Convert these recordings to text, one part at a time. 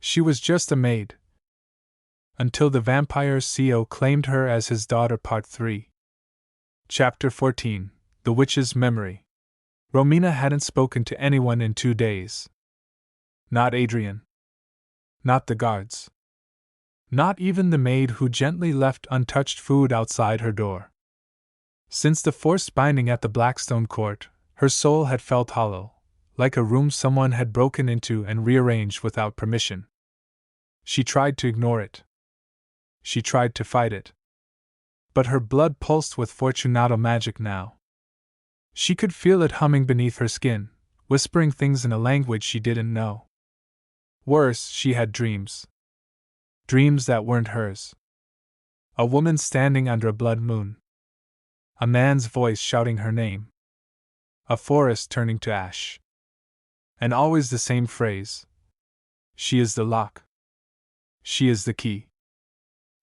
She was just a maid. Until the Vampire CEO claimed her as his daughter. Part 3. Chapter 14. The Witch's Memory. Romina hadn't spoken to anyone in 2 days. Not Adrian. Not the guards. Not even the maid who gently left untouched food outside her door. Since the forced binding at the Blackstone court, her soul had felt hollow, like a room someone had broken into and rearranged without permission. She tried to ignore it. She tried to fight it. But her blood pulsed with Fortunato magic now. She could feel it humming beneath her skin, whispering things in a language she didn't know. Worse, she had dreams. Dreams that weren't hers. A woman standing under a blood moon. A man's voice shouting her name. A forest turning to ash. And always the same phrase. She is the lock. She is the key.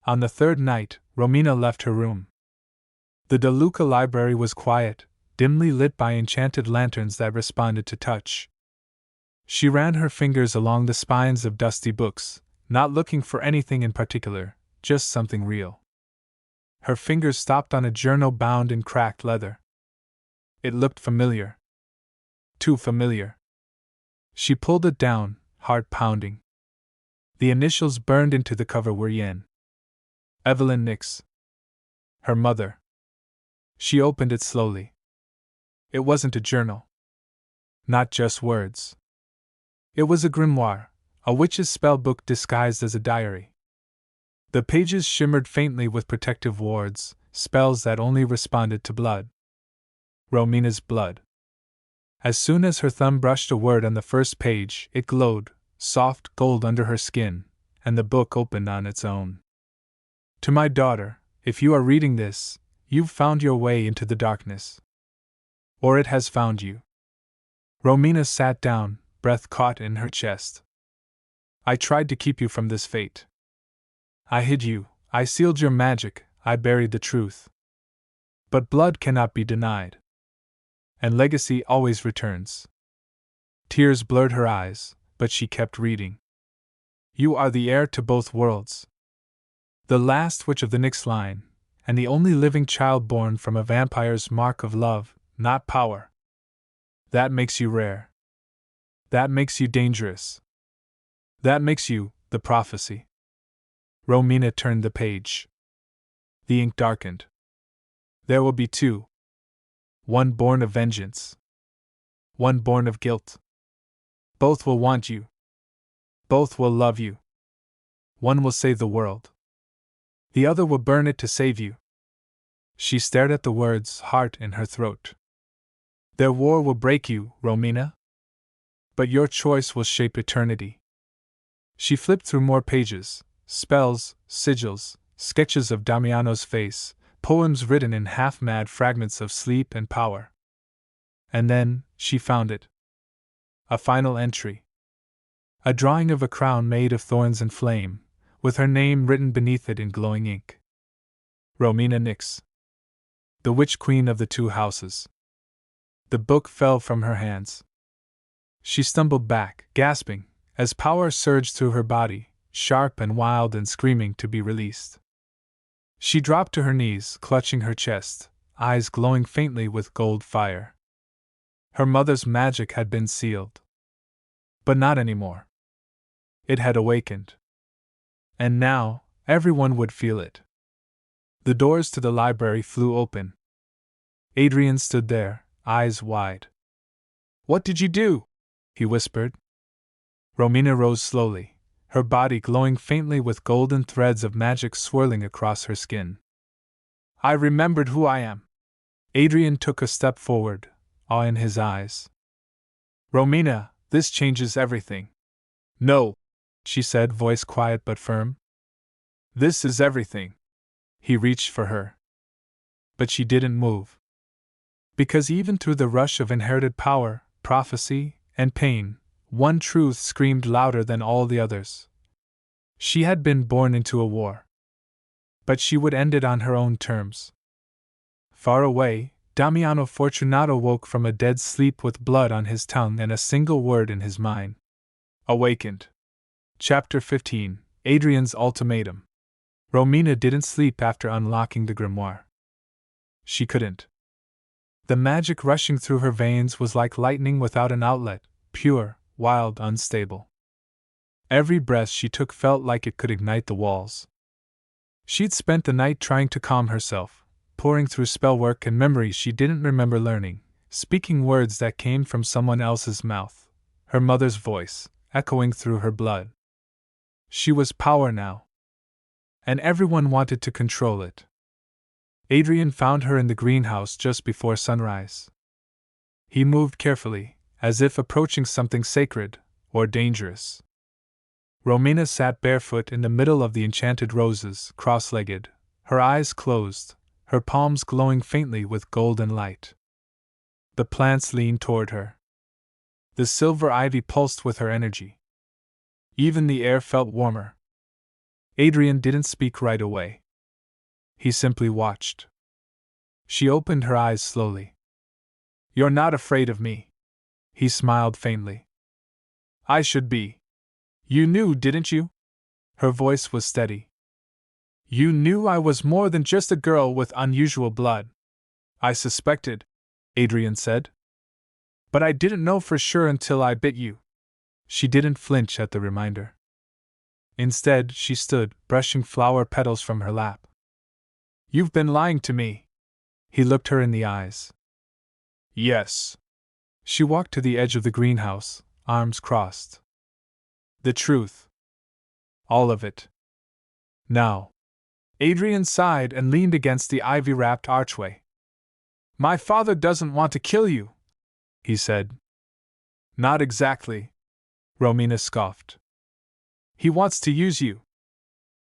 On the third night, Romina left her room. The De Luca library was quiet, dimly lit by enchanted lanterns that responded to touch. She ran her fingers along the spines of dusty books, not looking for anything in particular, just something real. Her fingers stopped on a journal bound in cracked leather. It looked familiar. Too familiar. She pulled it down, heart pounding. The initials burned into the cover were Yen. Evelyn Nix. Her mother. She opened it slowly. It wasn't a journal. Not just words. It was a grimoire, a witch's spell book disguised as a diary. The pages shimmered faintly with protective wards, spells that only responded to blood. Romina's blood. As soon as her thumb brushed a word on the first page, it glowed, soft gold under her skin, and the book opened on its own. To my daughter, if you are reading this, you've found your way into the darkness. Or it has found you. Romina sat down, breath caught in her chest. I tried to keep you from this fate. I hid you, I sealed your magic, I buried the truth. But blood cannot be denied. And legacy always returns. Tears blurred her eyes, but she kept reading. You are the heir to both worlds. The last witch of the Nix line, and the only living child born from a vampire's mark of love, not power. That makes you rare. That makes you dangerous. That makes you the prophecy. Romina turned the page. The ink darkened. There will be 2. One born of vengeance. One born of guilt. Both will want you. Both will love you. One will save the world. The other will burn it to save you. She stared at the words, heart in her throat. Their war will break you, Romina. But your choice will shape eternity. She flipped through more pages, spells, sigils, sketches of Damiano's face, poems written in half-mad fragments of sleep and power. And then, she found it. A final entry. A drawing of a crown made of thorns and flame, with her name written beneath it in glowing ink. Romina Nix. The Witch Queen of the 2 houses. The book fell from her hands. She stumbled back, gasping, as power surged through her body, sharp and wild and screaming to be released. She dropped to her knees, clutching her chest, eyes glowing faintly with gold fire. Her mother's magic had been sealed. But not anymore. It had awakened. And now, everyone would feel it. The doors to the library flew open. Adrian stood there, eyes wide. What did you do? He whispered. Romina rose slowly, her body glowing faintly with golden threads of magic swirling across her skin. I remembered who I am. Adrian took a step forward, awe in his eyes. Romina, this changes everything. No, she said, voice quiet but firm. This is everything. He reached for her. But she didn't move. Because even through the rush of inherited power, prophecy, and pain, one truth screamed louder than all the others. She had been born into a war. But she would end it on her own terms. Far away, Damiano Fortunato woke from a dead sleep with blood on his tongue and a single word in his mind. Awakened. Chapter 15: Adrian's Ultimatum. Romina didn't sleep after unlocking the grimoire. She couldn't. The magic rushing through her veins was like lightning without an outlet, pure, wild, unstable. Every breath she took felt like it could ignite the walls. She'd spent the night trying to calm herself, poring through spellwork and memories she didn't remember learning, speaking words that came from someone else's mouth, her mother's voice, echoing through her blood. She was power now. And everyone wanted to control it. Adrian found her in the greenhouse just before sunrise. He moved carefully, as if approaching something sacred or dangerous. Romina sat barefoot in the middle of the enchanted roses, cross-legged, her eyes closed, her palms glowing faintly with golden light. The plants leaned toward her. The silver ivy pulsed with her energy. Even the air felt warmer. Adrian didn't speak right away. He simply watched. She opened her eyes slowly. "You're not afraid of me?" He smiled faintly. "I should be. You knew, didn't you?" Her voice was steady. "You knew I was more than just a girl with unusual blood." "I suspected," Adrian said. "But I didn't know for sure until I bit you." She didn't flinch at the reminder. Instead, she stood, brushing flower petals from her lap. "You've been lying to me." He looked her in the eyes. "Yes." She walked to the edge of the greenhouse, arms crossed. "The truth. All of it." "Now." Adrian sighed and leaned against the ivy-wrapped archway. "My father doesn't want to kill you," he said. "Not exactly," Romina scoffed. "He wants to use you.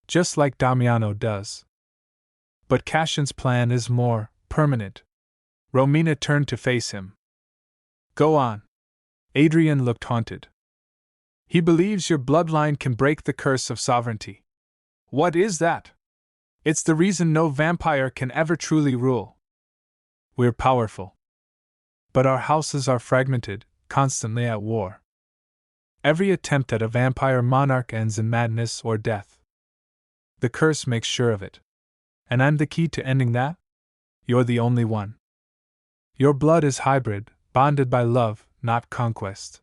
Just like Damiano does. But Cassion's plan is more permanent." Romina turned to face him. "Go on." Adrian looked haunted. "He believes your bloodline can break the curse of sovereignty." "What is that?" "It's the reason no vampire can ever truly rule. We're powerful. But our houses are fragmented, constantly at war. Every attempt at a vampire monarch ends in madness or death. The curse makes sure of it. And I'm the key to ending that? You're the only one. Your blood is hybrid, bonded by love, not conquest.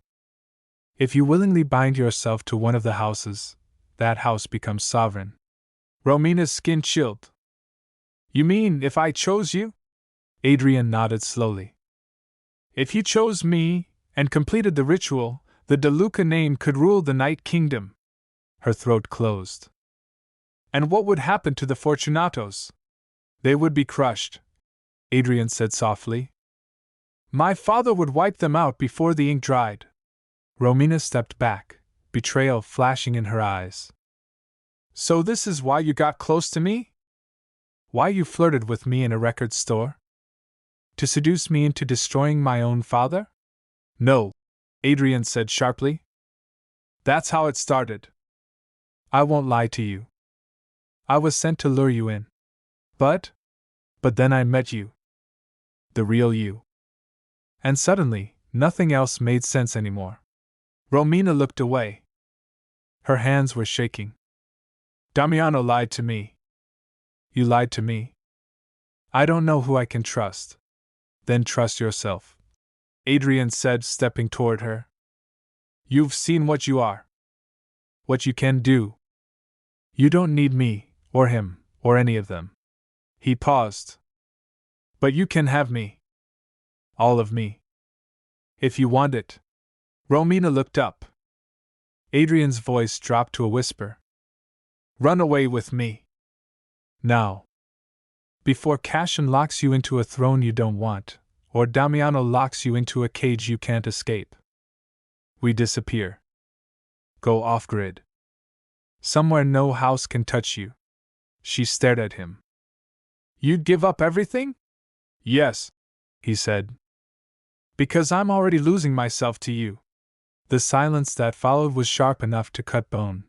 If you willingly bind yourself to one of the houses, that house becomes sovereign." Romina's skin chilled. "You mean if I chose you?" Adrian nodded slowly. "If you chose me, and completed the ritual, the DeLuca name could rule the Night Kingdom." Her throat closed. "And what would happen to the Fortunatos?" "They would be crushed," Adrian said softly. "My father would wipe them out before the ink dried." Romina stepped back, betrayal flashing in her eyes. "So this is why you got close to me? Why you flirted with me in a record store? To seduce me into destroying my own father?" "No," Adrian said sharply. "That's how it started. I won't lie to you. I was sent to lure you in. But then I met you. The real you. And suddenly, nothing else made sense anymore." Romina looked away. Her hands were shaking. "Damiano lied to me." "You lied to me? I don't know who I can trust." "Then trust yourself," Adrian said, stepping toward her. "You've seen what you are. What you can do. You don't need me, or him, or any of them." He paused. "But you can have me. All of me. If you want it." Romina looked up. Adrian's voice dropped to a whisper. "Run away with me. Now. Before Cassion locks you into a throne you don't want, or Damiano locks you into a cage you can't escape. We disappear. Go off-grid. Somewhere no house can touch you." She stared at him. "You'd give up everything?" "Yes," he said. "Because I'm already losing myself to you." The silence that followed was sharp enough to cut bone.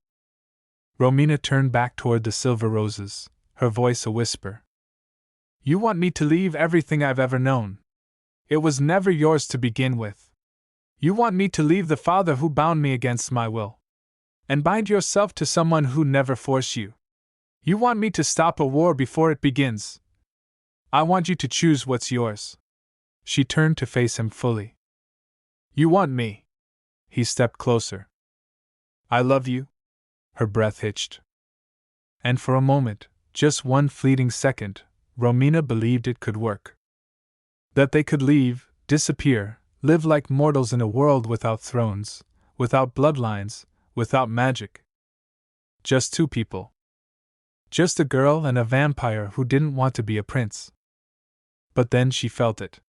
Romina turned back toward the silver roses, her voice a whisper. "You want me to leave everything I've ever known. It was never yours to begin with. You want me to leave the father who bound me against my will. And bind yourself to someone who never forced you. You want me to stop a war before it begins. I want you to choose what's yours. She turned to face him fully. You want me? He stepped closer. I love you? Her breath hitched. And for a moment, just one fleeting second, Romina believed it could work. That they could leave, disappear, live like mortals in a world without thrones, without bloodlines, without magic. Just two people. Just a girl and a vampire who didn't want to be a prince. But then she felt it.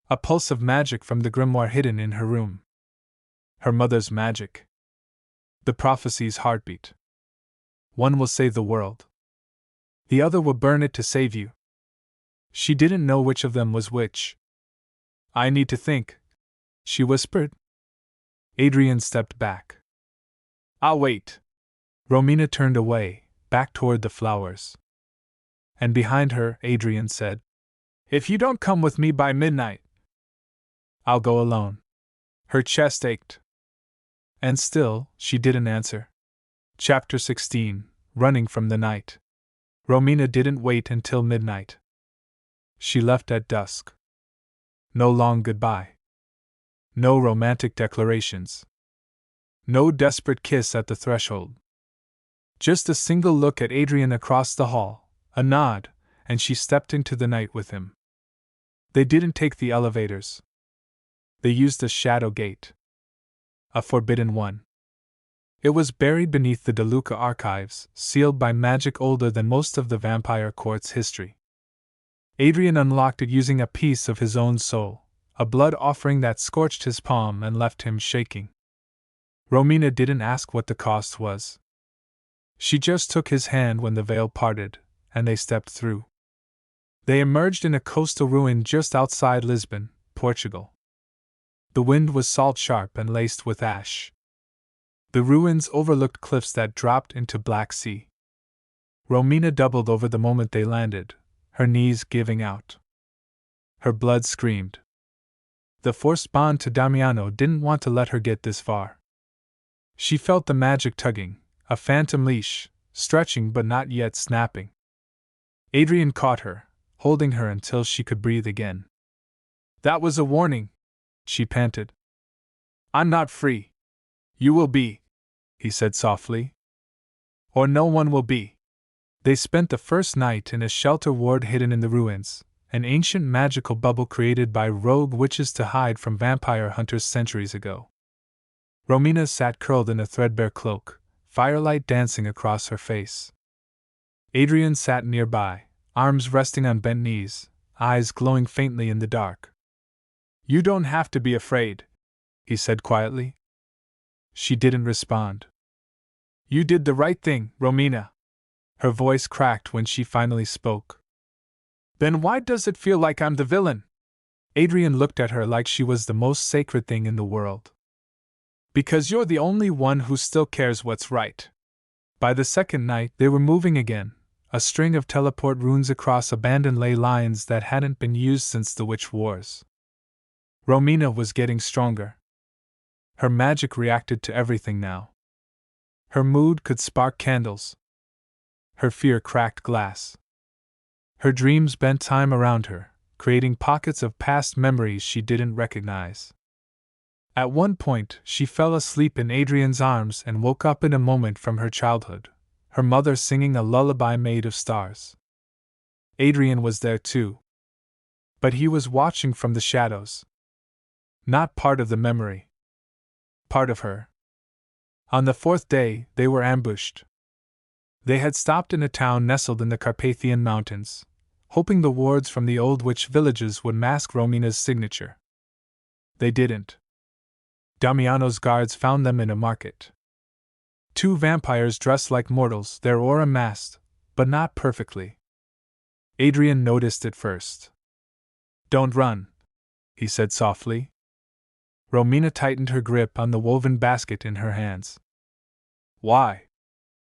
A pulse of magic from the grimoire hidden in her room. Her mother's magic. The prophecy's heartbeat. One will save the world. The other will burn it to save you. She didn't know which of them was which. I need to think, she whispered. Adrian stepped back. I'll wait. Romina turned away, back toward the flowers. And behind her, Adrian said, If you don't come with me by midnight, I'll go alone. Her chest ached. And still, she didn't answer. Chapter 16, Running from the Night. Romina didn't wait until midnight. She left at dusk. No long goodbye. No romantic declarations. No desperate kiss at the threshold. Just a single look at Adrian across the hall, a nod, and she stepped into the night with him. They didn't take the elevators. They used a shadow gate. A forbidden one. It was buried beneath the DeLuca archives, sealed by magic older than most of the vampire court's history. Adrian unlocked it using a piece of his own soul, a blood offering that scorched his palm and left him shaking. Romina didn't ask what the cost was. She just took his hand when the veil parted, and they stepped through. They emerged in a coastal ruin just outside Lisbon, Portugal. The wind was salt-sharp and laced with ash. The ruins overlooked cliffs that dropped into Black Sea. Romina doubled over the moment they landed, her knees giving out. Her blood screamed. The forced bond to Damiano didn't want to let her get this far. She felt the magic tugging, a phantom leash, stretching but not yet snapping. Adrian caught her, holding her until she could breathe again. That was a warning, she panted. I'm not free. You will be, he said softly. Or no one will be. They spent the first night in a shelter ward hidden in the ruins, an ancient magical bubble created by rogue witches to hide from vampire hunters centuries ago. Romina sat curled in a threadbare cloak, firelight dancing across her face. Adrian sat nearby, arms resting on bent knees, eyes glowing faintly in the dark. You don't have to be afraid, he said quietly. She didn't respond. You did the right thing, Romina. Her voice cracked when she finally spoke. Then why does it feel like I'm the villain? Adrian looked at her like she was the most sacred thing in the world. Because you're the only one who still cares what's right. By the second night, they were moving again, a string of teleport runes across abandoned ley lines that hadn't been used since the Witch Wars. Romina was getting stronger. Her magic reacted to everything now. Her mood could spark candles. Her fear cracked glass. Her dreams bent time around her, creating pockets of past memories she didn't recognize. At one point, she fell asleep in Adrian's arms and woke up in a moment from her childhood, her mother singing a lullaby made of stars. Adrian was there too. But he was watching from the shadows. Not part of the memory. Part of her. On the fourth day, they were ambushed. They had stopped in a town nestled in the Carpathian Mountains, hoping the wards from the old witch villages would mask Romina's signature. They didn't. Damiano's guards found them in a market. Two vampires dressed like mortals, their aura masked, but not perfectly. Adrian noticed it first. Don't run, he said softly. Romina tightened her grip on the woven basket in her hands. Why?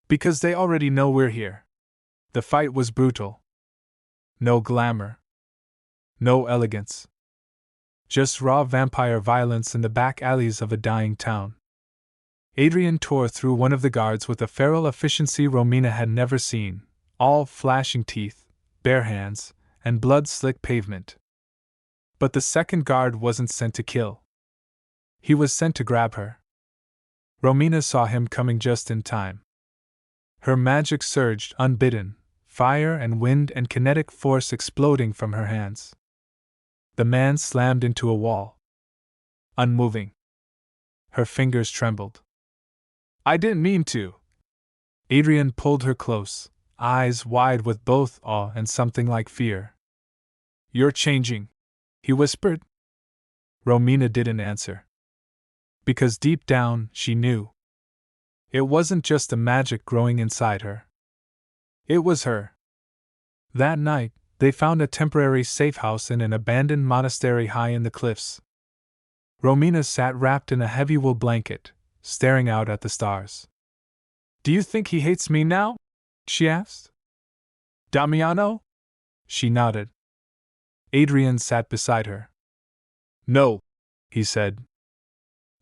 Because they already know we're here. The fight was brutal. No glamour. No elegance. Just raw vampire violence in the back alleys of a dying town. Adrian tore through one of the guards with a feral efficiency Romina had never seen, all flashing teeth, bare hands, and blood-slick pavement. But the second guard wasn't sent to kill. He was sent to grab her. Romina saw him coming just in time. Her magic surged unbidden, fire and wind and kinetic force exploding from her hands. The man slammed into a wall. Unmoving. Her fingers trembled. I didn't mean to. Adrian pulled her close, eyes wide with both awe and something like fear. You're changing, he whispered. Romina didn't answer. Because deep down, she knew. It wasn't just the magic growing inside her. It was her. That night, they found a temporary safe house in an abandoned monastery high in the cliffs. Romina sat wrapped in a heavy wool blanket, staring out at the stars. Do you think he hates me now? She asked. Damiano? She nodded. Adrian sat beside her. No, he said.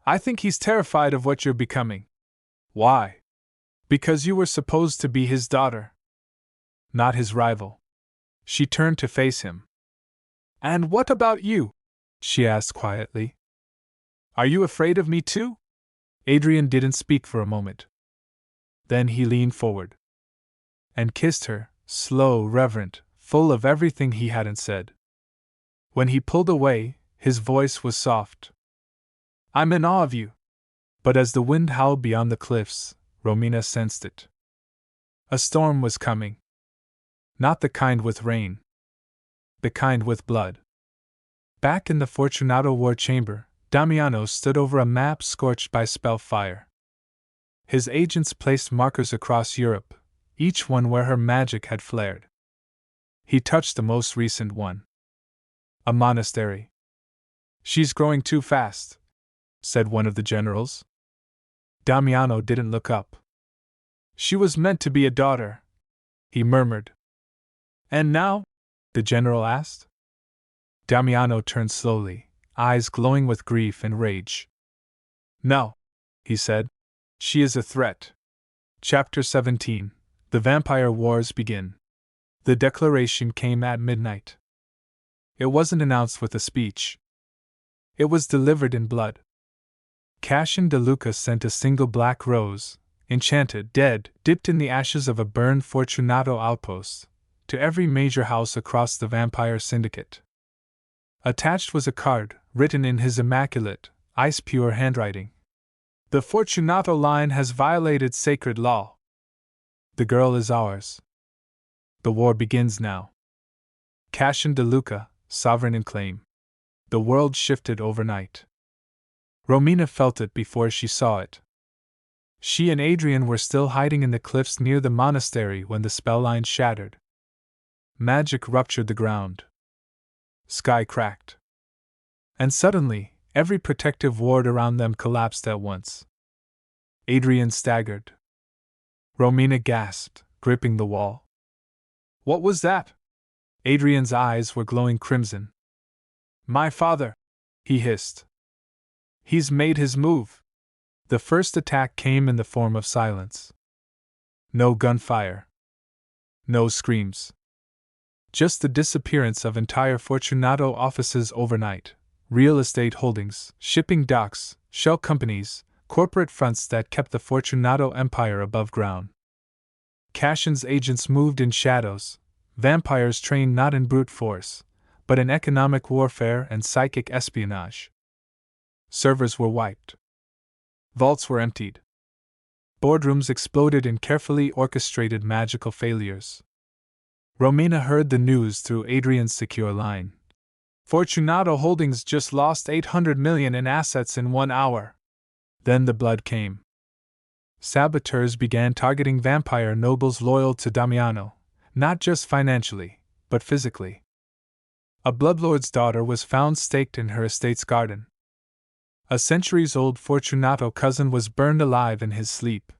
I think he's terrified of what you're becoming. Why? Because you were supposed to be his daughter. Not his rival. She turned to face him. And what about you? She asked quietly. Are you afraid of me too? Adrian didn't speak for a moment. Then he leaned forward and kissed her, slow, reverent, full of everything he hadn't said. When he pulled away, his voice was soft. I'm in awe of you. But as the wind howled beyond the cliffs, Romina sensed it. A storm was coming. Not the kind with rain. The kind with blood. Back in the Fortunato war chamber, Damiano stood over a map scorched by spell fire. His agents placed markers across Europe, each one where her magic had flared. He touched the most recent one. A monastery. She's growing too fast, said one of the generals. Damiano didn't look up. She was meant to be a daughter, he murmured. And now? The general asked. Damiano turned slowly, eyes glowing with grief and rage. No, he said. She is a threat. Chapter 17. The Vampire Wars Begin. The declaration came at midnight. It wasn't announced with a speech. It was delivered in blood. Cassian de Luca sent a single black rose, enchanted, dead, dipped in the ashes of a burned Fortunato outpost, to every major house across the vampire syndicate. Attached was a card, written in his immaculate, ice-pure handwriting. The Fortunato line has violated sacred law. The girl is ours. The war begins now. Cassian de Luca, sovereign in claim. The world shifted overnight. Romina felt it before she saw it. She and Adrian were still hiding in the cliffs near the monastery when the spell line shattered. Magic ruptured the ground. Sky cracked. And suddenly, every protective ward around them collapsed at once. Adrian staggered. Romina gasped, gripping the wall. What was that? Adrian's eyes were glowing crimson. My father, he hissed. He's made his move. The first attack came in the form of silence. No gunfire. No screams. Just the disappearance of entire Fortunato offices overnight. Real estate holdings, shipping docks, shell companies, corporate fronts that kept the Fortunato empire above ground. Cassian's agents moved in shadows, vampires trained not in brute force, but in economic warfare and psychic espionage. Servers were wiped. Vaults were emptied. Boardrooms exploded in carefully orchestrated magical failures. Romina heard the news through Adrian's secure line. Fortunato Holdings just lost $800 million in assets in 1 hour. Then the blood came. Saboteurs began targeting vampire nobles loyal to Damiano, not just financially, but physically. A bloodlord's daughter was found staked in her estate's garden. A centuries-old Fortunato cousin was burned alive in his sleep.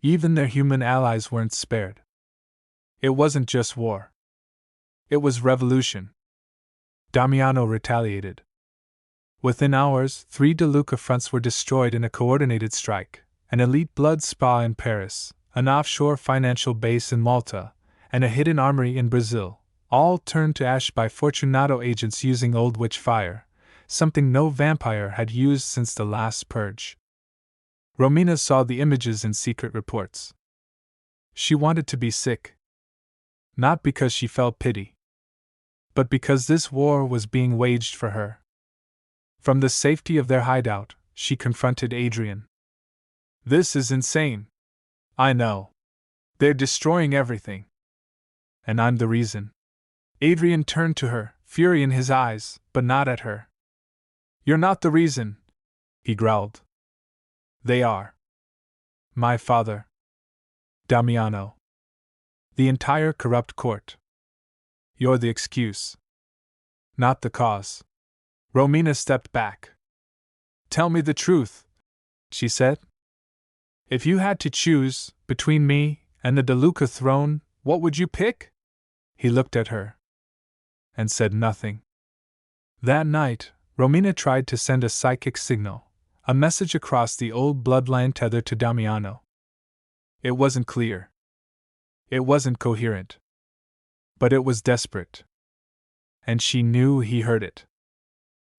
Even their human allies weren't spared. It wasn't just war. It was revolution. Damiano retaliated. Within hours, 3 DeLuca fronts were destroyed in a coordinated strike: an elite blood spa in Paris, an offshore financial base in Malta, and a hidden armory in Brazil, all turned to ash by Fortunato agents using old witch fire, something no vampire had used since the last purge. Romina saw the images in secret reports. She wanted to be sick. Not because she felt pity, but because this war was being waged for her. From the safety of their hideout, she confronted Adrian. "This is insane. I know. They're destroying everything. And I'm the reason." Adrian turned to her, fury in his eyes, but not at her. "You're not the reason," he growled. "They are. My father. Damiano. The entire corrupt court. You're the excuse, not the cause." Romina stepped back. "Tell me the truth," she said. "If you had to choose between me and the DeLuca throne, what would you pick?" He looked at her and said nothing. That night, Romina tried to send a psychic signal, a message across the old bloodline tether to Damiano. It wasn't clear. It wasn't coherent. But it was desperate. And she knew he heard it.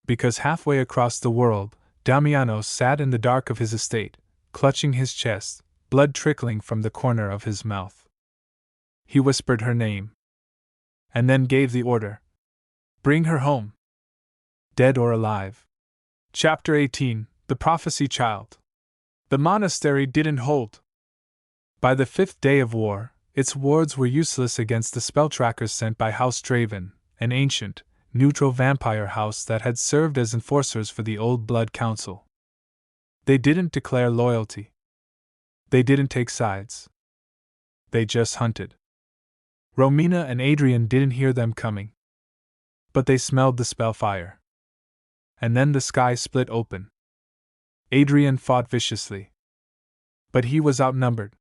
Because halfway across the world, Damiano sat in the dark of his estate, clutching his chest, blood trickling from the corner of his mouth. He whispered her name. And then gave the order. "Bring her home. Dead or alive." Chapter 18: The Prophecy Child. The monastery didn't hold. By the 5th day of war, its wards were useless against the spell trackers sent by House Draven, an ancient, neutral vampire house that had served as enforcers for the Old Blood Council. They didn't declare loyalty. They didn't take sides. They just hunted. Romina and Adrian didn't hear them coming. But they smelled the spell fire. And then the sky split open. Adrian fought viciously. But he was outnumbered.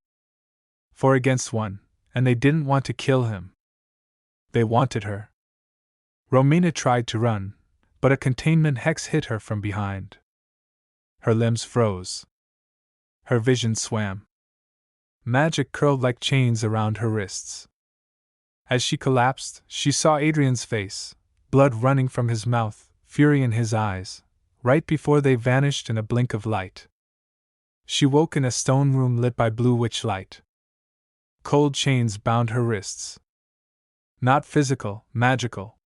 4 against 1, and they didn't want to kill him. They wanted her. Romina tried to run, but a containment hex hit her from behind. Her limbs froze. Her vision swam. Magic curled like chains around her wrists. As she collapsed, she saw Adrian's face, blood running from his mouth, fury in his eyes, right before they vanished in a blink of light. She woke in a stone room lit by blue witch light. Cold chains bound her wrists. Not physical, magical.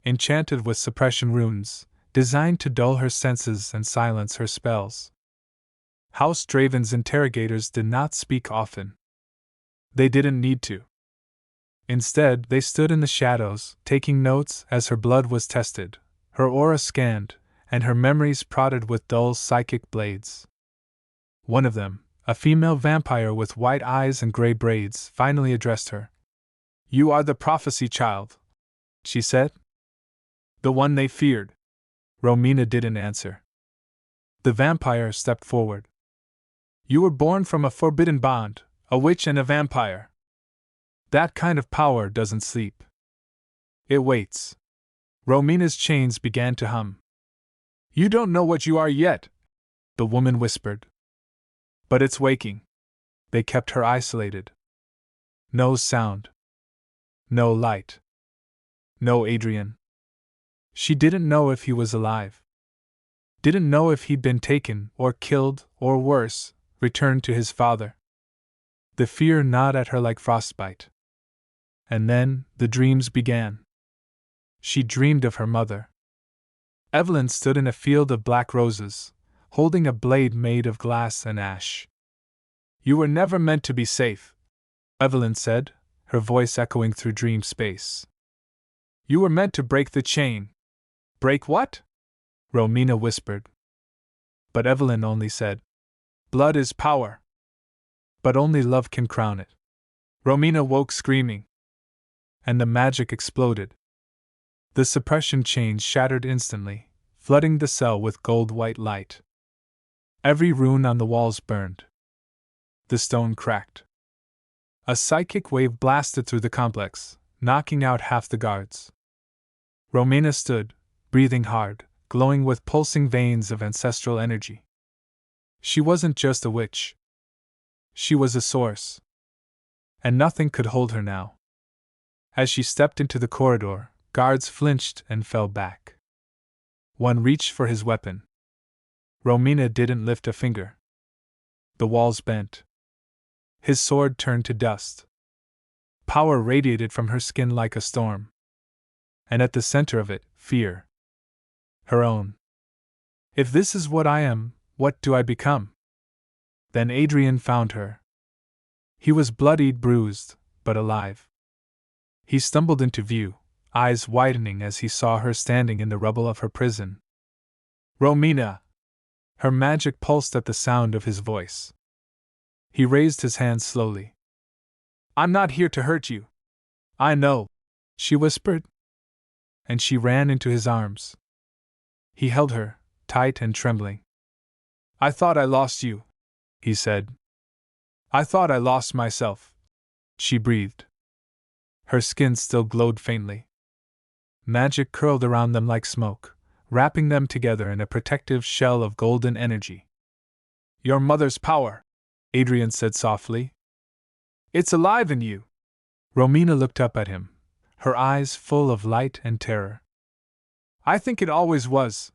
Enchanted with suppression runes, designed to dull her senses and silence her spells. House Draven's interrogators did not speak often. They didn't need to. Instead, they stood in the shadows, taking notes as her blood was tested, her aura scanned, and her memories prodded with dull psychic blades. One of them, a female vampire with white eyes and gray braids, finally addressed her. "You are the prophecy child," she said. "The one they feared." Romina didn't answer. The vampire stepped forward. "You were born from a forbidden bond, a witch and a vampire. That kind of power doesn't sleep. It waits." Romina's chains began to hum. "You don't know what you are yet," the woman whispered. "But it's waking." They kept her isolated. No sound. No light. No Adrian. She didn't know if he was alive. Didn't know if he'd been taken, or killed, or worse, returned to his father. The fear gnawed at her like frostbite. And then, the dreams began. She dreamed of her mother. Evelyn stood in a field of black roses, holding a blade made of glass and ash. "You were never meant to be safe," Evelyn said, her voice echoing through dream space. "You were meant to break the chain." "Break what?" Romina whispered. But Evelyn only said, "Blood is power. But only love can crown it." Romina woke screaming. And the magic exploded. The suppression chains shattered instantly, flooding the cell with gold-white light. Every rune on the walls burned. The stone cracked. A psychic wave blasted through the complex, knocking out half the guards. Romina stood, breathing hard, glowing with pulsing veins of ancestral energy. She wasn't just a witch. She was a source. And nothing could hold her now. As she stepped into the corridor, guards flinched and fell back. One reached for his weapon. Romina didn't lift a finger. The walls bent. His sword turned to dust. Power radiated from her skin like a storm. And at the center of it, fear. Her own. If this is what I am, what do I become? Then Adrian found her. He was bloodied, bruised, but alive. He stumbled into view, eyes widening as he saw her standing in the rubble of her prison. Romina! Her magic pulsed at the sound of his voice. He raised his hand slowly. I'm not here to hurt you. I know, she whispered. And she ran into his arms. He held her, tight and trembling. I thought I lost you, he said. I thought I lost myself, she breathed. Her skin still glowed faintly. Magic curled around them like smoke, wrapping them together in a protective shell of golden energy. Your mother's power, Adrian said softly. It's alive in you. Romina looked up at him, her eyes full of light and terror. I think it always was.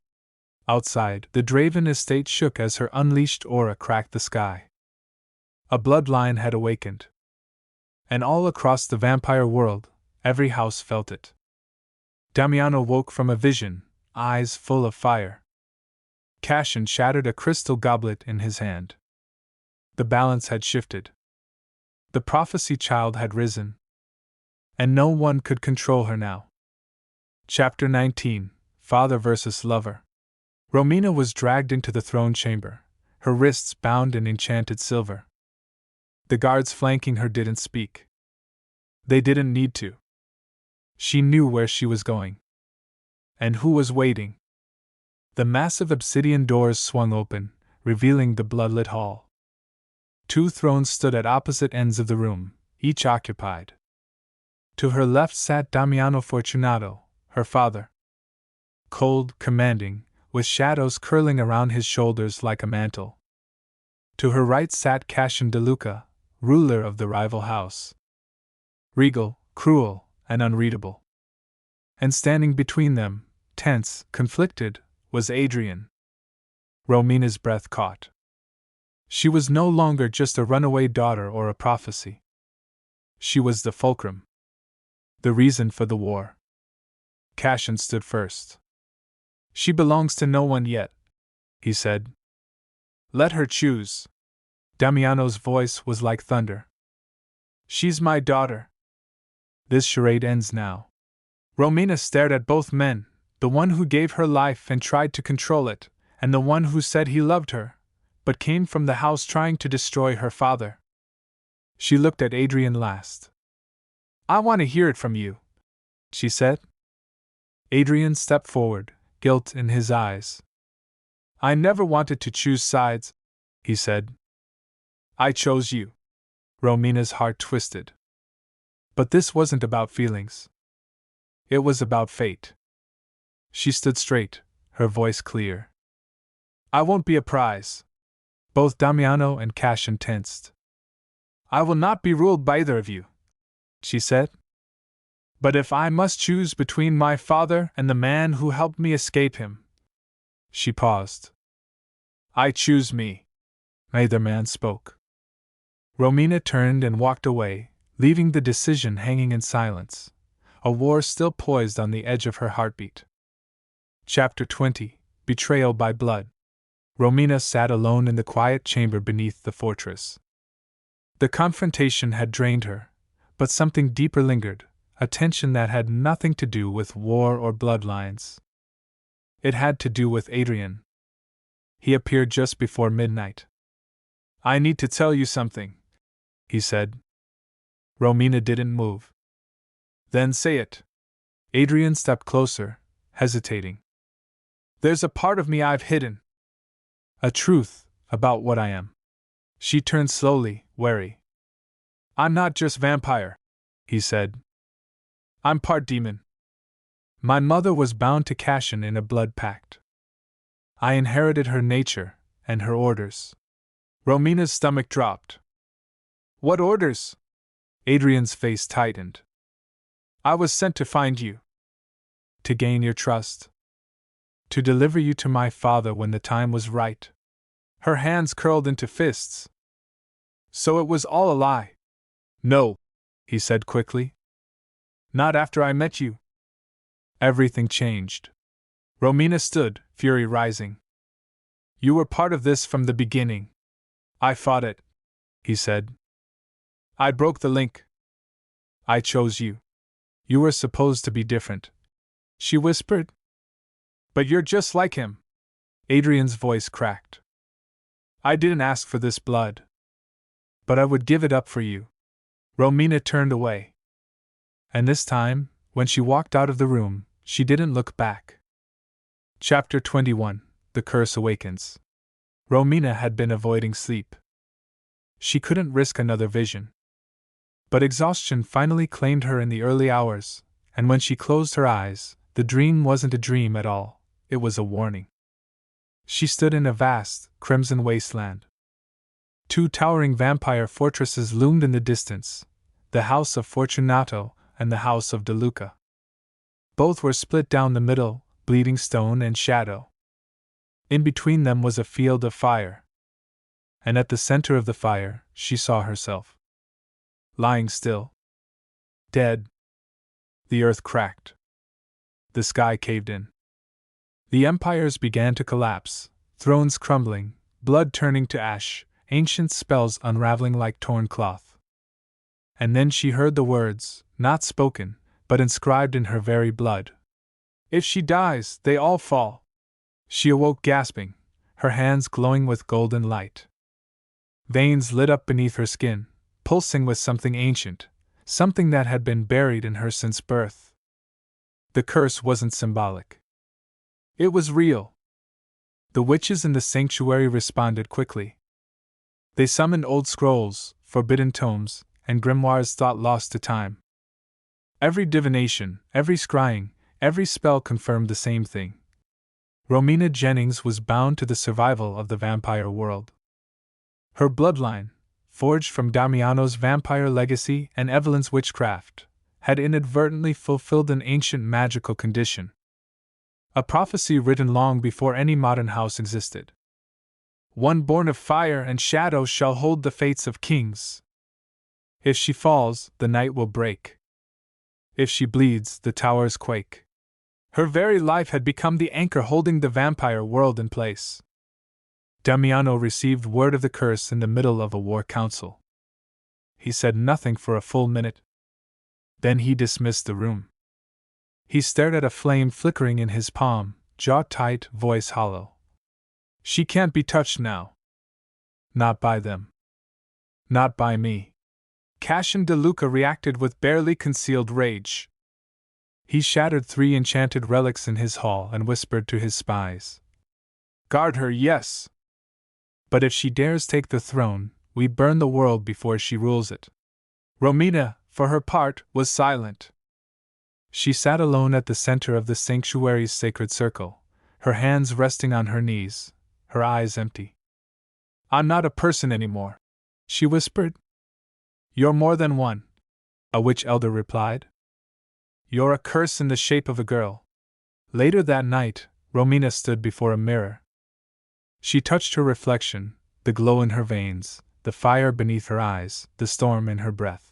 Outside, the Draven estate shook as her unleashed aura cracked the sky. A bloodline had awakened. And all across the vampire world, every house felt it. Damiano woke from a vision, eyes full of fire. Cassian shattered a crystal goblet in his hand. The balance had shifted. The prophecy child had risen. And no one could control her now. Chapter 19: Father versus Lover. Romina was dragged into the throne chamber, her wrists bound in enchanted silver. The guards flanking her didn't speak. They didn't need to. She knew where she was going. And who was waiting. The massive obsidian doors swung open, revealing the bloodlit hall. 2 thrones stood at opposite ends of the room, each occupied. To her left sat Damiano Fortunato, her father. Cold, commanding, with shadows curling around his shoulders like a mantle. To her right sat Cassian de Luca, ruler of the rival house. Regal, cruel, and unreadable. And standing between them, tense, conflicted, was Adrian. Romina's breath caught. She was no longer just a runaway daughter or a prophecy. She was the fulcrum. The reason for the war. Cassian stood first. She belongs to no one yet, he said. Let her choose. Damiano's voice was like thunder. She's my daughter. This charade ends now. Romina stared at both men, the one who gave her life and tried to control it, and the one who said he loved her, but came from the house trying to destroy her father. She looked at Adrian last. I want to hear it from you, she said. Adrian stepped forward, guilt in his eyes. I never wanted to choose sides, he said. I chose you. Romina's heart twisted. But this wasn't about feelings. It was about fate. She stood straight, her voice clear. I won't be a prize. Both Damiano and Cassian tensed. I will not be ruled by either of you, she said. But if I must choose between my father and the man who helped me escape him. She paused. I choose me. Neither man spoke. Romina turned and walked away, leaving the decision hanging in silence, a war still poised on the edge of her heartbeat. Chapter 20: Betrayal by Blood. Romina sat alone in the quiet chamber beneath the fortress. The confrontation had drained her, but something deeper lingered, a tension that had nothing to do with war or bloodlines. It had to do with Adrian. He appeared just before midnight. I need to tell you something, he said. Romina didn't move. Then say it. Adrian stepped closer, hesitating. There's a part of me I've hidden. A truth about what I am. She turned slowly, wary. I'm not just vampire, he said. I'm part demon. My mother was bound to Cassian in a blood pact. I inherited her nature, and her orders. Romina's stomach dropped. What orders? Adrian's face tightened. I was sent to find you. To gain your trust. To deliver you to my father when the time was right. Her hands curled into fists. So it was all a lie. No, he said quickly. Not after I met you. Everything changed. Romina stood, fury rising. You were part of this from the beginning. I fought it, he said. I broke the link. I chose you. You were supposed to be different, she whispered. But you're just like him. Adrian's voice cracked. I didn't ask for this blood. But I would give it up for you. Romina turned away. And this time, when she walked out of the room, she didn't look back. Chapter 21. The Curse Awakens. Romina had been avoiding sleep. She couldn't risk another vision. But exhaustion finally claimed her in the early hours, and when she closed her eyes, the dream wasn't a dream at all, it was a warning. She stood in a vast, crimson wasteland. Two towering vampire fortresses loomed in the distance, the house of Fortunato and the house of De Luca. Both were split down the middle, bleeding stone and shadow. In between them was a field of fire. And at the center of the fire, she saw herself. Lying still. Dead. The earth cracked. The sky caved in. The empires began to collapse, thrones crumbling, blood turning to ash, ancient spells unraveling like torn cloth. And then she heard the words, not spoken, but inscribed in her very blood. If she dies, they all fall. She awoke gasping, her hands glowing with golden light. Veins lit up beneath her skin, pulsing with something ancient, something that had been buried in her since birth. The curse wasn't symbolic. It was real. The witches in the sanctuary responded quickly. They summoned old scrolls, forbidden tomes, and grimoires thought lost to time. Every divination, every scrying, every spell confirmed the same thing. Romina Jennings was bound to the survival of the vampire world. Her bloodline, forged from Damiano's vampire legacy and Evelyn's witchcraft, had inadvertently fulfilled an ancient magical condition. A prophecy written long before any modern house existed. One born of fire and shadow shall hold the fates of kings. If she falls, the night will break. If she bleeds, the towers quake. Her very life had become the anchor holding the vampire world in place. Damiano received word of the curse in the middle of a war council. He said nothing for a full minute. Then he dismissed the room. He stared at a flame flickering in his palm, jaw tight, voice hollow. She can't be touched now. Not by them. Not by me. Cassian De Luca reacted with barely concealed rage. He shattered 3 enchanted relics in his hall and whispered to his spies. Guard her, yes. But if she dares take the throne, we burn the world before she rules it. Romina, for her part, was silent. She sat alone at the center of the sanctuary's sacred circle, her hands resting on her knees, her eyes empty. I'm not a person anymore, she whispered. You're more than one, a witch elder replied. You're a curse in the shape of a girl. Later that night, Romina stood before a mirror. She touched her reflection, the glow in her veins, the fire beneath her eyes, the storm in her breath.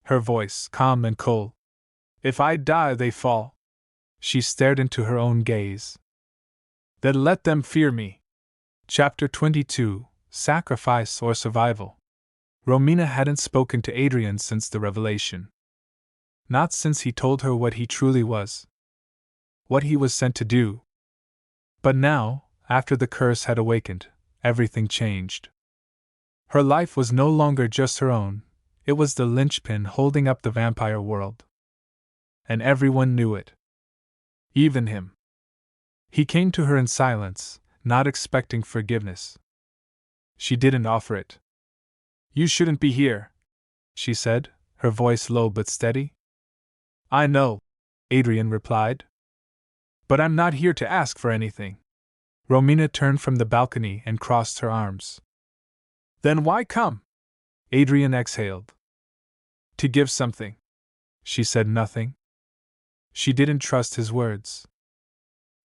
Her voice, calm and cold. If I die, they fall. She stared into her own gaze. Then let them fear me. Chapter 22. Sacrifice or Survival. Romina hadn't spoken to Adrian since the revelation. Not since he told her what he truly was. What he was sent to do. But now, after the curse had awakened, everything changed. Her life was no longer just her own, it was the linchpin holding up the vampire world. And everyone knew it. Even him. He came to her in silence, not expecting forgiveness. She didn't offer it. You shouldn't be here, she said, her voice low but steady. I know, Adrian replied. But I'm not here to ask for anything. Romina turned from the balcony and crossed her arms. Then why come? Adrian exhaled. To give something. She said nothing. She didn't trust his words.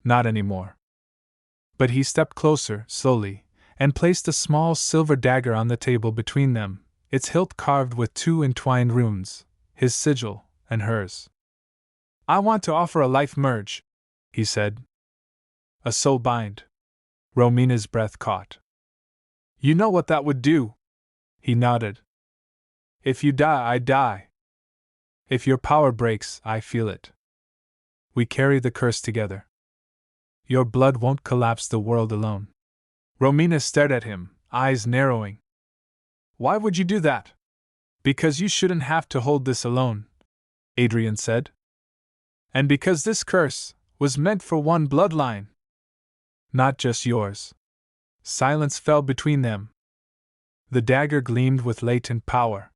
Not anymore. But he stepped closer, slowly, and placed a small silver dagger on the table between them, its hilt carved with 2 entwined runes, his sigil and hers. I want to offer a life merge, he said. A soul bind. Romina's breath caught. You know what that would do? He nodded. If you die, I die. If your power breaks, I feel it. We carry the curse together. Your blood won't collapse the world alone. Romina stared at him, eyes narrowing. Why would you do that? Because you shouldn't have to hold this alone, Adrian said. And because this curse was meant for one bloodline. Not just yours. Silence fell between them. The dagger gleamed with latent power.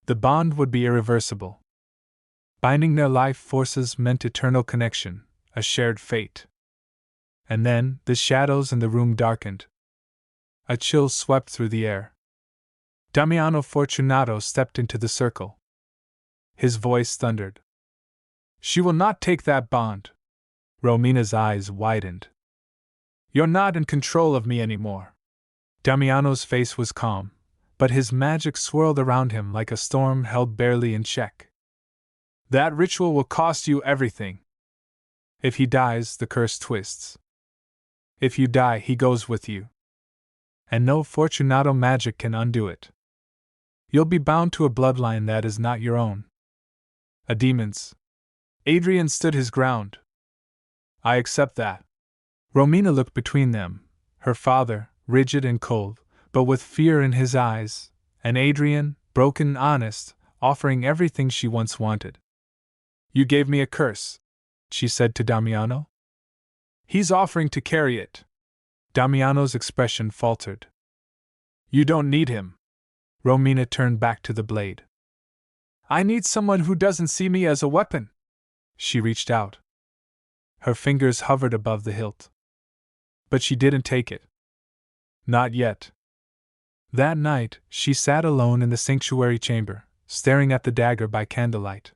The bond would be irreversible. Binding their life forces meant eternal connection, a shared fate. And then, the shadows in the room darkened. A chill swept through the air. Damiano Fortunato stepped into the circle. His voice thundered. She will not take that bond. Romina's eyes widened. You're not in control of me anymore. Damiano's face was calm, but his magic swirled around him like a storm held barely in check. That ritual will cost you everything. If he dies, the curse twists. If you die, he goes with you. And no Fortunato magic can undo it. You'll be bound to a bloodline that is not your own. A demon's. Adrian stood his ground. I accept that. Romina looked between them, her father, rigid and cold, but with fear in his eyes, and Adrian, broken and honest, offering everything she once wanted. You gave me a curse, she said to Damiano. He's offering to carry it. Damiano's expression faltered. You don't need him. Romina turned back to the blade. I need someone who doesn't see me as a weapon. She reached out. Her fingers hovered above the hilt. But she didn't take it. Not yet. That night, she sat alone in the sanctuary chamber, staring at the dagger by candlelight.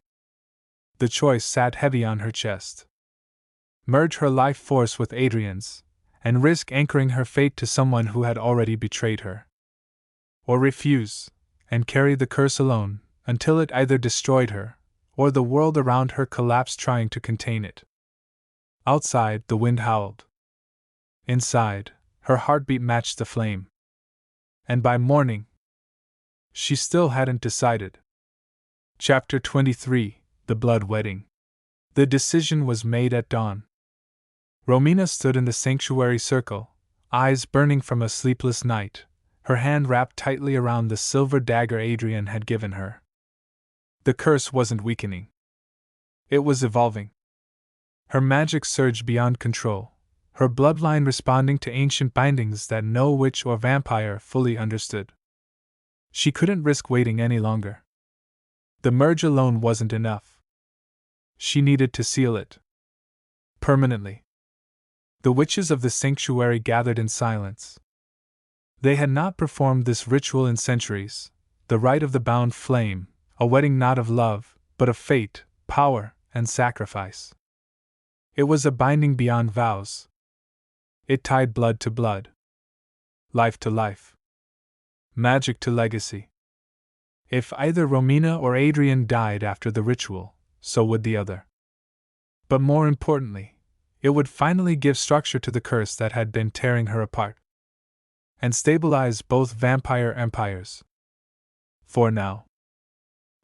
The choice sat heavy on her chest. Merge her life force with Adrian's, and risk anchoring her fate to someone who had already betrayed her. Or refuse, and carry the curse alone, until it either destroyed her, or the world around her collapsed trying to contain it. Outside, the wind howled. Inside, her heartbeat matched the flame. And by morning, she still hadn't decided. Chapter 23, The Blood Wedding. The decision was made at dawn. Romina stood in the sanctuary circle, eyes burning from a sleepless night, her hand wrapped tightly around the silver dagger Adrian had given her. The curse wasn't weakening. It was evolving. Her magic surged beyond control, her bloodline responding to ancient bindings that no witch or vampire fully understood. She couldn't risk waiting any longer. The merge alone wasn't enough. She needed to seal it. Permanently. The witches of the sanctuary gathered in silence. They had not performed this ritual in centuries, the rite of the bound flame, a wedding not of love, but of fate, power, and sacrifice. It was a binding beyond vows. It tied blood to blood. Life to life. Magic to legacy. If either Romina or Adrian died after the ritual, so would the other. But more importantly, it would finally give structure to the curse that had been tearing her apart. And stabilize both vampire empires. For now.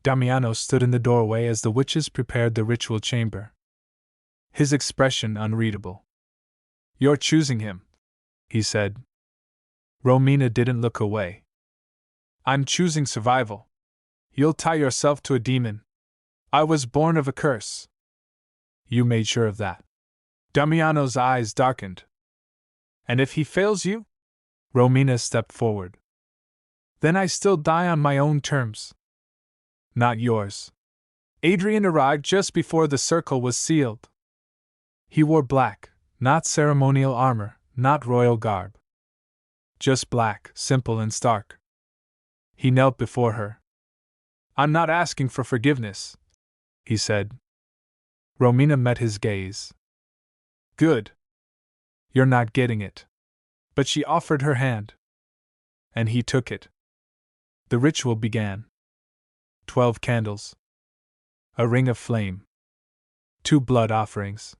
Damiano stood in the doorway as the witches prepared the ritual chamber. His expression unreadable. You're choosing him, he said. Romina didn't look away. I'm choosing survival. You'll tie yourself to a demon. I was born of a curse. You made sure of that. Damiano's eyes darkened. And if he fails you? Romina stepped forward. Then I still die on my own terms. Not yours. Adrian arrived just before the circle was sealed. He wore black, not ceremonial armor, not royal garb. Just black, simple and stark. He knelt before her. "I'm not asking for forgiveness," he said. Romina met his gaze. "Good. You're not getting it." But she offered her hand. And he took it. The ritual began. 12 candles. A ring of flame. 2 blood offerings.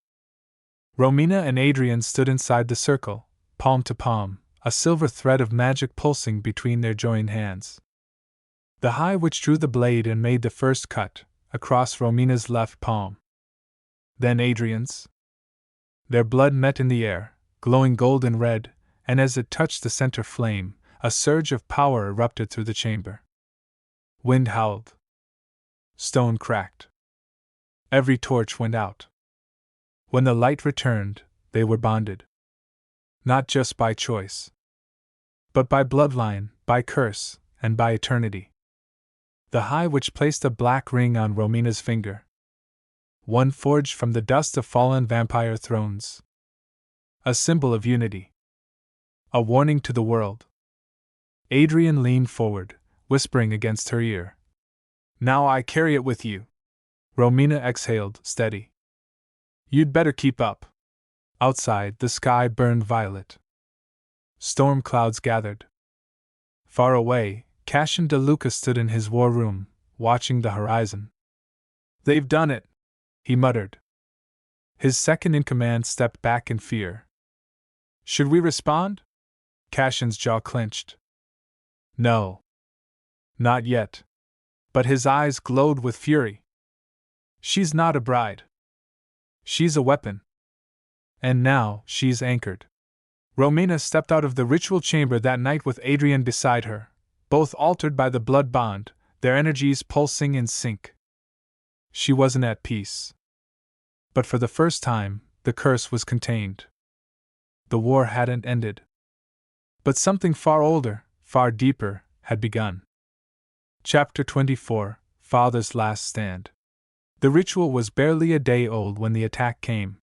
Romina and Adrian stood inside the circle, palm to palm, a silver thread of magic pulsing between their joined hands. The High Witch drew the blade and made the first cut, across Romina's left palm. Then Adrian's. Their blood met in the air, glowing golden red, and as it touched the center flame, a surge of power erupted through the chamber. Wind howled. Stone cracked. Every torch went out. When the light returned, they were bonded. Not just by choice, but by bloodline, by curse, and by eternity. The High Witch placed a black ring on Romina's finger. One forged from the dust of fallen vampire thrones. A symbol of unity. A warning to the world. Adrian leaned forward, whispering against her ear. "Now I carry it with you." Romina exhaled, steady. "You'd better keep up." Outside, the sky burned violet. Storm clouds gathered. Far away, Cassian De Luca stood in his war room, watching the horizon. "They've done it," he muttered. His second-in-command stepped back in fear. "Should we respond?" Cassian's jaw clenched. "No. Not yet." But his eyes glowed with fury. "She's not a bride. She's a weapon. And now, she's anchored." Romina stepped out of the ritual chamber that night with Adrian beside her, both altered by the blood bond, their energies pulsing in sync. She wasn't at peace. But for the first time, the curse was contained. The war hadn't ended. But something far older, far deeper, had begun. Chapter 24: Father's Last Stand. The ritual was barely a day old when the attack came.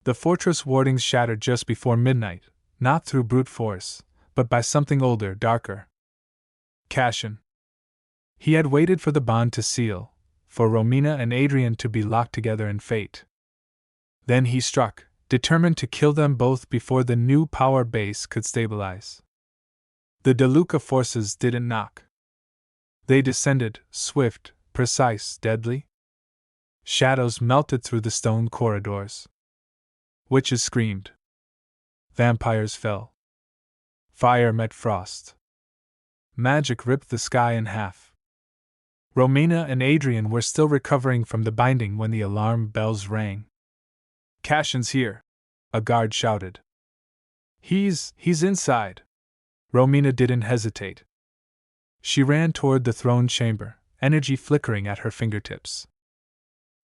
The fortress wardings shattered just before midnight, not through brute force, but by something older, darker. Cassian. He had waited for the bond to seal, for Romina and Adrian to be locked together in fate. Then he struck, determined to kill them both before the new power base could stabilize. The De Luca forces didn't knock. They descended, swift, precise, deadly. Shadows melted through the stone corridors. Witches screamed. Vampires fell. Fire met frost. Magic ripped the sky in half. Romina and Adrian were still recovering from the binding when the alarm bells rang. "Cassian's here," a guard shouted. He's inside." Romina didn't hesitate. She ran toward the throne chamber, energy flickering at her fingertips.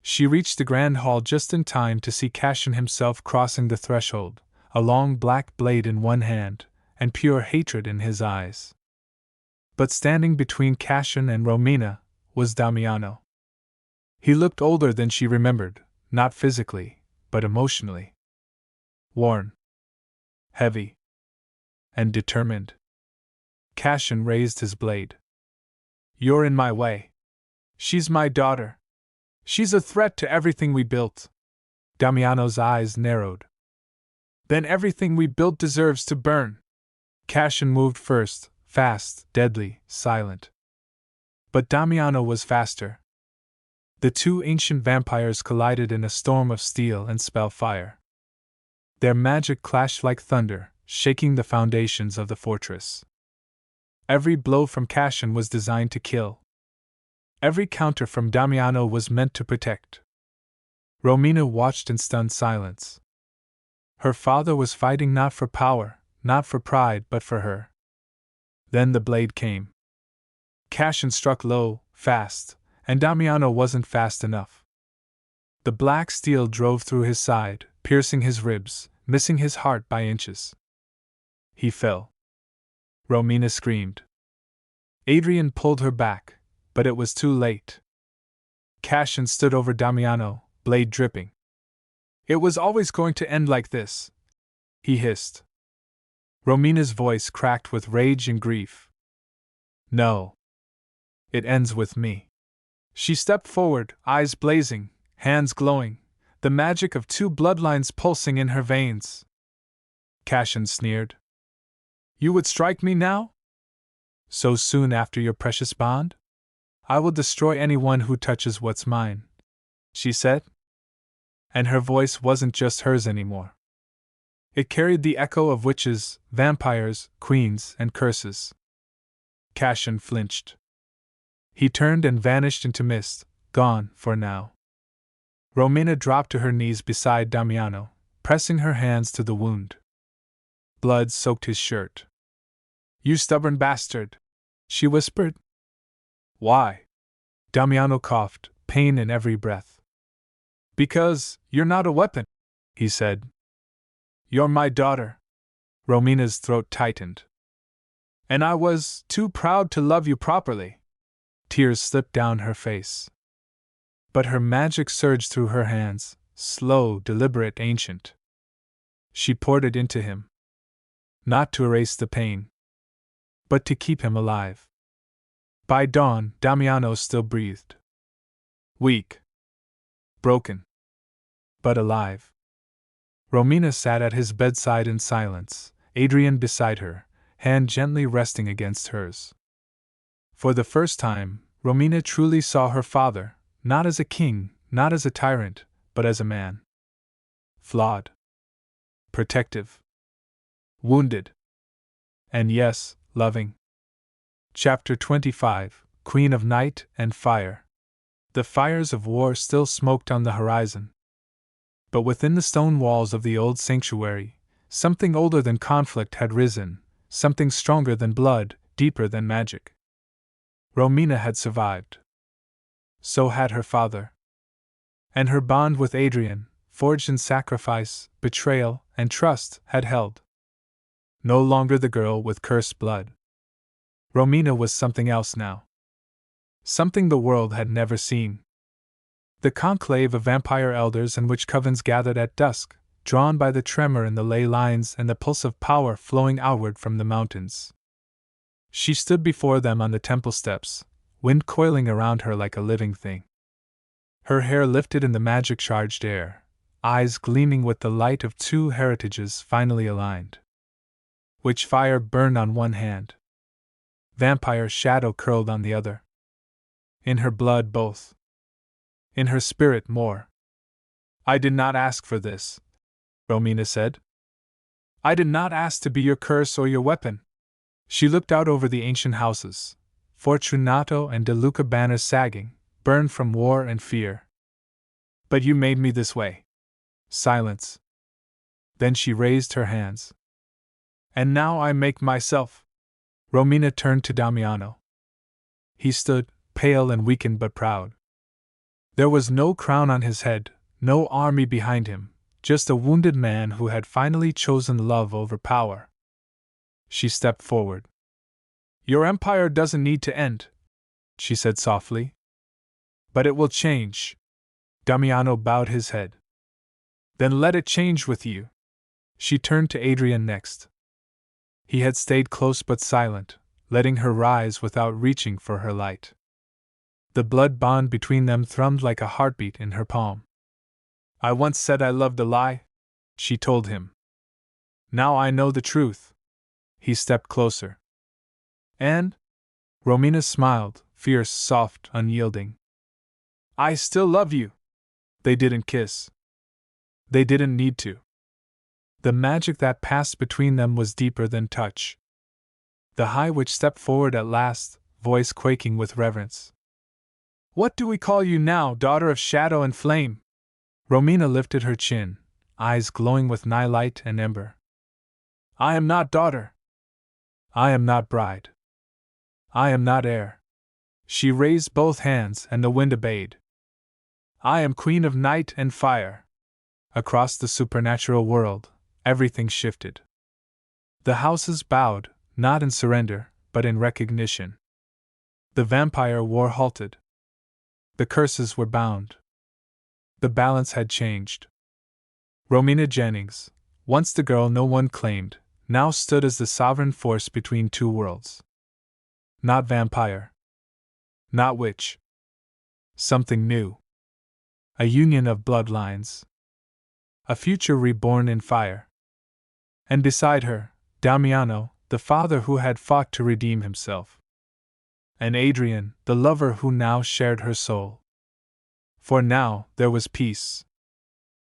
She reached the grand hall just in time to see Cassian himself crossing the threshold, a long black blade in one hand, and pure hatred in his eyes. But standing between Cassian and Romina was Damiano. He looked older than she remembered, not physically, but emotionally. Worn. Heavy. And determined. Cassian raised his blade. "You're in my way. She's my daughter. She's a threat to everything we built." Damiano's eyes narrowed. "Then everything we built deserves to burn." Cassian moved first, fast, deadly, silent. But Damiano was faster. The two ancient vampires collided in a storm of steel and spell fire. Their magic clashed like thunder, shaking the foundations of the fortress. Every blow from Cassian was designed to kill. Every counter from Damiano was meant to protect. Romina watched in stunned silence. Her father was fighting not for power, not for pride, but for her. Then the blade came. Cassian struck low, fast, and Damiano wasn't fast enough. The black steel drove through his side, piercing his ribs, missing his heart by inches. He fell. Romina screamed. Adrian pulled her back, but it was too late. Cassian stood over Damiano, blade dripping. "It was always going to end like this," he hissed. Romina's voice cracked with rage and grief. No. It ends with me. She stepped forward, eyes blazing, hands glowing, the magic of two bloodlines pulsing in her veins. Cashin sneered. You would strike me now? So soon after your precious bond? I will destroy anyone who touches what's mine, she said. And her voice wasn't just hers anymore. It carried the echo of witches, vampires, queens, and curses. Cashin flinched. He turned and vanished into mist, gone for now. Romina dropped to her knees beside Damiano, pressing her hands to the wound. Blood soaked his shirt. You stubborn bastard, she whispered. Why? Damiano coughed, pain in every breath. Because you're not a weapon, he said. You're my daughter. Romina's throat tightened. And I was too proud to love you properly. Tears slipped down her face. But her magic surged through her hands, slow, deliberate, ancient. She poured it into him. Not to erase the pain, but to keep him alive. By dawn, Damiano still breathed. Weak. Broken. But alive. Romina sat at his bedside in silence, Adrian beside her, hand gently resting against hers. For the first time, Romina truly saw her father, not as a king, not as a tyrant, but as a man. Flawed. Protective. Wounded. And yes, loving. Chapter 25, Queen of Night and Fire. The fires of war still smoked on the horizon. But within the stone walls of the old sanctuary, something older than conflict had risen, something stronger than blood, deeper than magic. Romina had survived. So had her father. And her bond with Adrian, forged in sacrifice, betrayal, and trust, had held. No longer the girl with cursed blood. Romina was something else now. Something the world had never seen. The conclave of vampire elders and witch covens gathered at dusk, drawn by the tremor in the ley lines and the pulse of power flowing outward from the mountains. She stood before them on the temple steps, wind coiling around her like a living thing. Her hair lifted in the magic-charged air, eyes gleaming with the light of two heritages finally aligned. Witch fire burned on one hand. Vampire shadow curled on the other. In her blood both. In her spirit more. I did not ask for this, Romina said. I did not ask to be your curse or your weapon. She looked out over the ancient houses, Fortunato and De Luca banners sagging, burned from war and fear. But you made me this way. Silence. Then she raised her hands. And now I make myself. Romina turned to Damiano. He stood, pale and weakened but proud. There was no crown on his head, no army behind him, just a wounded man who had finally chosen love over power. She stepped forward. Your empire doesn't need to end, she said softly. But it will change. Damiano bowed his head. Then let it change with you. She turned to Adrian next. He had stayed close but silent, letting her rise without reaching for her light. The blood bond between them thrummed like a heartbeat in her palm. I once said I loved a lie, she told him. Now I know the truth. He stepped closer. And? Romina smiled, fierce, soft, unyielding. I still love you. They didn't kiss. They didn't need to. The magic that passed between them was deeper than touch. The High Witch stepped forward at last, voice quaking with reverence. What do we call you now, daughter of shadow and flame? Romina lifted her chin, eyes glowing with nightlight and ember. I am not daughter. I am not bride. I am not heir. She raised both hands and the wind obeyed. I am queen of night and fire. Across the supernatural world, everything shifted. The houses bowed, not in surrender, but in recognition. The vampire war halted. The curses were bound. The balance had changed. Romina Jennings, once the girl no one claimed, now stood as the sovereign force between two worlds. Not vampire. Not witch. Something new. A union of bloodlines. A future reborn in fire. And beside her, Damiano, the father who had fought to redeem himself. And Adrian, the lover who now shared her soul. For now there was peace.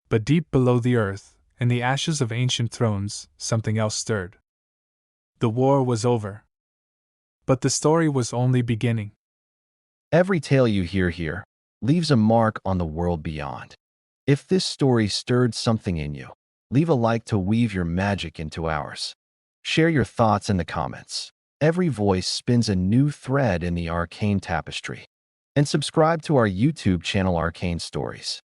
But deep below the earth, in the ashes of ancient thrones, something else stirred. The war was over. But the story was only beginning. Every tale you hear here leaves a mark on the world beyond. If this story stirred something in you, leave a like to weave your magic into ours. Share your thoughts in the comments. Every voice spins a new thread in the arcane tapestry. And subscribe to our YouTube channel Arcane Stories,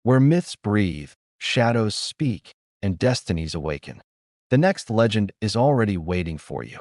where myths breathe, shadows speak, and destinies awaken. The next legend is already waiting for you.